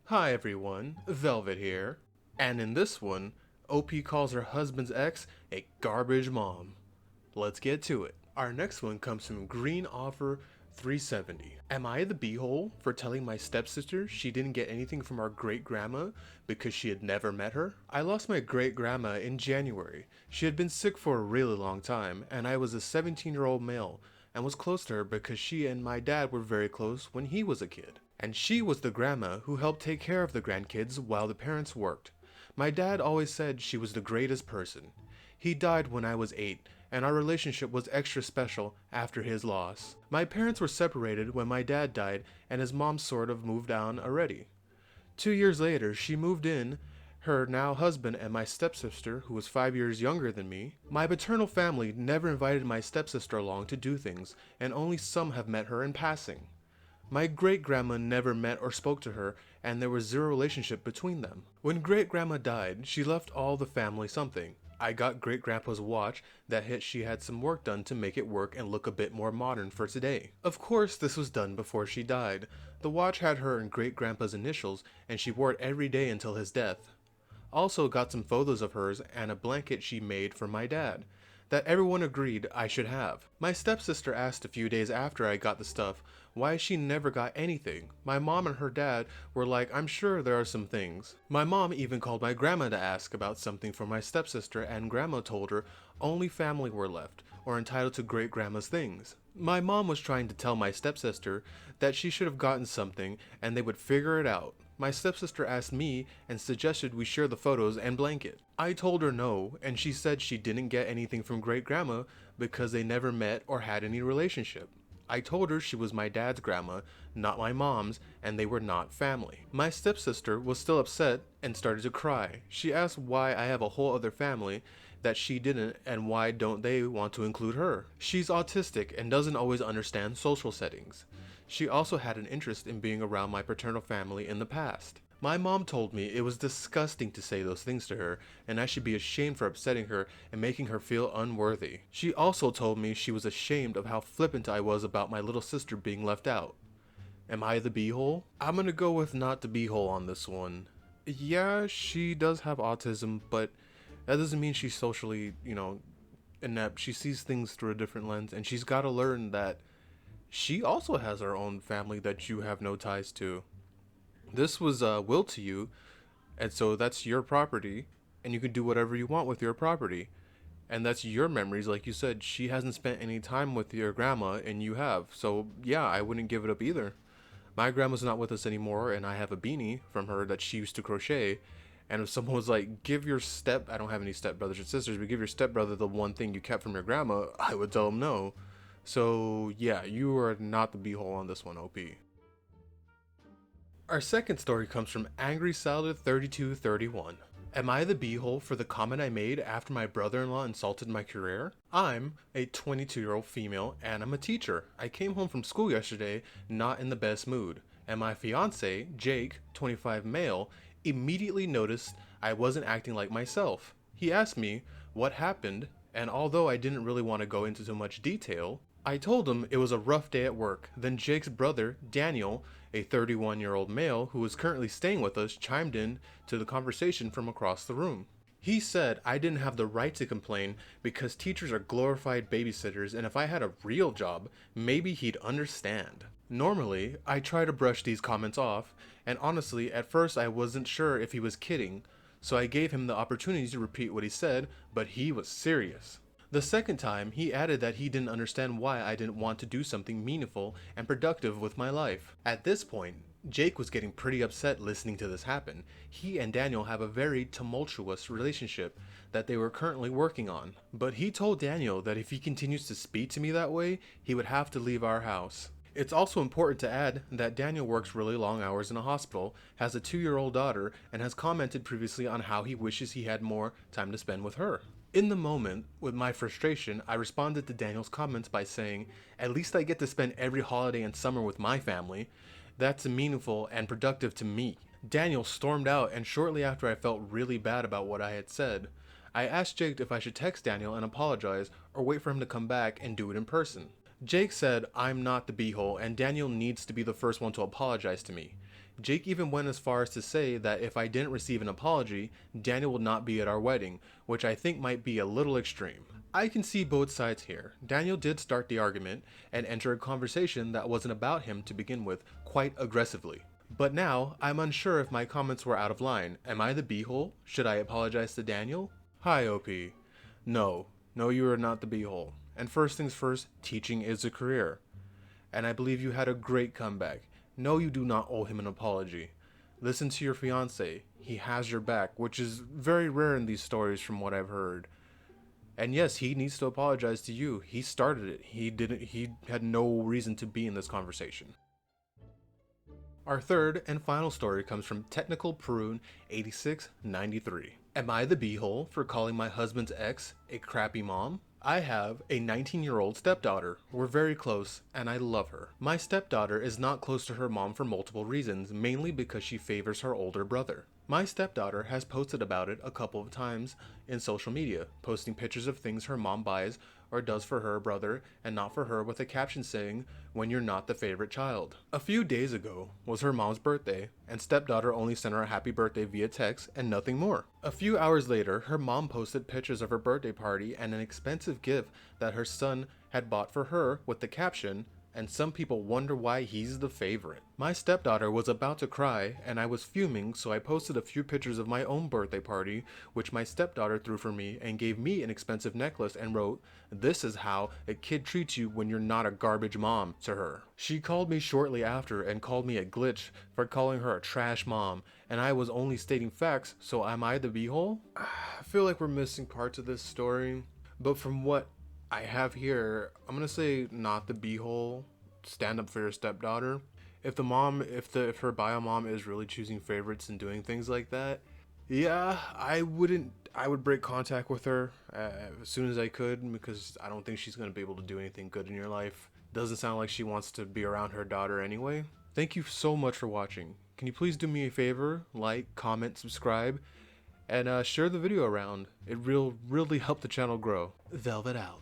Hi everyone, Velvet here. And in this one, OP calls her husband's ex a garbage mom. Let's get to it. Our next one comes from Green Offer 370. Am I the beehole for telling my stepsister she didn't get anything from our great grandma because she had never met her? I lost my great grandma in January. She had been sick for a really long time, and I was a 17-year-old male and was close to her because she and my dad were very close when he was a kid. And she was the grandma who helped take care of the grandkids while the parents worked. My dad always said she was the greatest person. He died when I was 8, and our relationship was extra special after his loss. My parents were separated when my dad died, and his mom sort of moved on already. 2 years later, she moved in, her now husband and my stepsister, who was 5 years younger than me. My paternal family never invited my stepsister along to do things, and only some have met her in passing. My great-grandma never met or spoke to her, and there was zero relationship between them. When great-grandma died, she left all the family something. I got great-grandpa's watch that she had some work done to make it work and look a bit more modern for today. Of course, this was done before she died. The watch had her and great-grandpa's initials, and she wore it every day until his death. Also got some photos of hers and a blanket she made for my dad that everyone agreed I should have. My stepsister asked a few days after I got the stuff why she never got anything. My mom and her dad were like, I'm sure there are some things. My mom even called my grandma to ask about something for my stepsister, and grandma told her only family were left or entitled to great grandma's things. My mom was trying to tell my stepsister that she should have gotten something and they would figure it out. My stepsister asked me and suggested we share the photos and blanket. I told her no, and she said she didn't get anything from great grandma because they never met or had any relationship. I told her she was my dad's grandma, not my mom's, and they were not family. My stepsister was still upset and started to cry. She asked why I have a whole other family that she didn't, and why don't they want to include her. She's autistic and doesn't always understand social settings. She also had an interest in being around my paternal family in the past. My mom told me it was disgusting to say those things to her, and I should be ashamed for upsetting her and making her feel unworthy. She also told me she was ashamed of how flippant I was about my little sister being left out. Am I the beehole? I'm gonna go with not the beehole on this one. Yeah, she does have autism, but that doesn't mean she's socially, inept. She sees things through a different lens, and she's gotta learn that she also has her own family that you have no ties to. This was willed to you, and so that's your property, and you can do whatever you want with your property. And that's your memories, like you said. She hasn't spent any time with your grandma, and you have. So, yeah, I wouldn't give it up either. My grandma's not with us anymore, and I have a beanie from her that she used to crochet. And if someone was like, I don't have any stepbrothers or sisters, but give your stepbrother the one thing you kept from your grandma, I would tell him no. So, yeah, you are not the beehole on this one, OP. Our second story comes from Angry Salad 3231. Am I the beehole for the comment I made after my brother-in-law insulted my career? I'm a 22-year-old female and I'm a teacher. I came home from school yesterday not in the best mood, and my fiance, Jake, 25 male, immediately noticed I wasn't acting like myself. He asked me what happened, and although I didn't really want to go into too much detail, I told him it was a rough day at work. Then Jake's brother, Daniel, a 31-year-old male who is currently staying with us, chimed in to the conversation from across the room. He said I didn't have the right to complain because teachers are glorified babysitters, and if I had a real job, maybe he'd understand. Normally, I try to brush these comments off, and honestly, at first I wasn't sure if he was kidding, so I gave him the opportunity to repeat what he said, but he was serious. The second time, he added that he didn't understand why I didn't want to do something meaningful and productive with my life. At this point, Jake was getting pretty upset listening to this happen. He and Daniel have a very tumultuous relationship that they were currently working on. But he told Daniel that if he continues to speak to me that way, he would have to leave our house. It's also important to add that Daniel works really long hours in a hospital, has a 2-year-old daughter, and has commented previously on how he wishes he had more time to spend with her. In the moment, with my frustration, I responded to Daniel's comments by saying, at least I get to spend every holiday and summer with my family. That's meaningful and productive to me. Daniel stormed out, and shortly after I felt really bad about what I had said. I asked Jake if I should text Daniel and apologize or wait for him to come back and do it in person. Jake said I'm not the beehole and Daniel needs to be the first one to apologize to me. Jake even went as far as to say that if I didn't receive an apology, Daniel would not be at our wedding, which I think might be a little extreme. I can see both sides here. Daniel did start the argument and enter a conversation that wasn't about him to begin with quite aggressively. But now, I'm unsure if my comments were out of line. Am I the beehole? Should I apologize to Daniel? Hi, OP. No, you are not the beehole. And first things first, teaching is a career. And I believe you had a great comeback. No, you do not owe him an apology. Listen to your fiance. He has your back, which is very rare in these stories from what I've heard. And yes, he needs to apologize to you. He started it. He had no reason to be in this conversation. Our third and final story comes from Technical Prune 8693. Am I the beehole for calling my husband's ex a crappy mom? I have a 19-year-old stepdaughter. We're very close, and I love her. My stepdaughter is not close to her mom for multiple reasons, mainly because she favors her older brother. My stepdaughter has posted about it a couple of times in social media, posting pictures of things her mom buys or does for her brother and not for her, with a caption saying, "When you're not the favorite child." A few days ago was her mom's birthday, and stepdaughter only sent her a happy birthday via text and nothing more. A few hours later, her mom posted pictures of her birthday party and an expensive gift that her son had bought for her with the caption, "And some people wonder why he's the favorite." My stepdaughter was about to cry, and I was fuming, so I posted a few pictures of my own birthday party, which my stepdaughter threw for me and gave me an expensive necklace, and wrote, "This is how a kid treats you when you're not a garbage mom," to her. She called me shortly after and called me a glitch for calling her a trash mom, and I was only stating facts, so am I the beehole? I feel like we're missing parts of this story, but from what I have here, I'm gonna say not the beehole. Stand up for your stepdaughter. If her bio mom is really choosing favorites and doing things like that, yeah, I would break contact with her as soon as I could, because I don't think she's gonna be able to do anything good in your life. Doesn't sound like she wants to be around her daughter anyway. Thank you so much for watching. Can you please do me a favor, like, comment, subscribe, and share the video around? It will really help the channel grow. Velvet out.